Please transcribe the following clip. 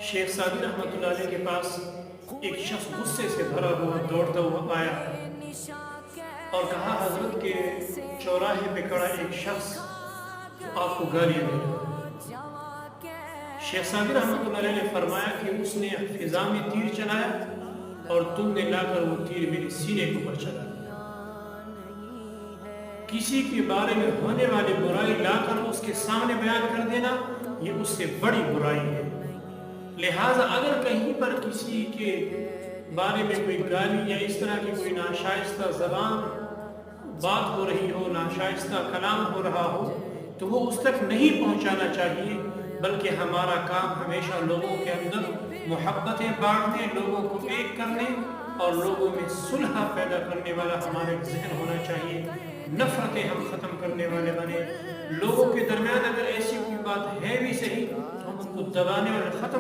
شیخ Saadi رحمۃ اللہ علیہ کے پاس ایک شخص غصے سے بھرا ہوا دوڑتا ہوا آیا اور کہا حضرت کے چوراہے پہ کھڑا ایک شخص آپ کو گالیاں دے رہا ہے۔ شیخ سعدی رحمۃ اللہ علیہ نے فرمایا کہ اس نے فضا میں تیر چلایا اور تم نے لا کر وہ تیر میرے سینے کے اوپر چلا دیا۔ کسی کے بارے میں ہونے والی برائی لا کر اس کے سامنے بیان کر دینا یہ اس سے بڑی برائی ہے۔ لہٰذا اگر کہیں پر کسی کے بارے میں کوئی گالی یا اس طرح کی کوئی ناشائستہ زبان بات ہو رہی ہو، ناشائستہ کلام ہو رہا ہو، تو وہ اس تک نہیں پہنچانا چاہیے، بلکہ ہمارا کام ہمیشہ لوگوں کے اندر محبتیں بانٹنے، لوگوں کو ایک کرنے اور لوگوں میں صلح پیدا کرنے والا ہمارے ذہن ہونا چاہیے۔ نفرتیں ہم ختم کرنے والے بنے۔ لوگوں کے درمیان اگر ایسی کوئی بات ہے بھی صحیح تو ہم ان کو دبانے اور ختم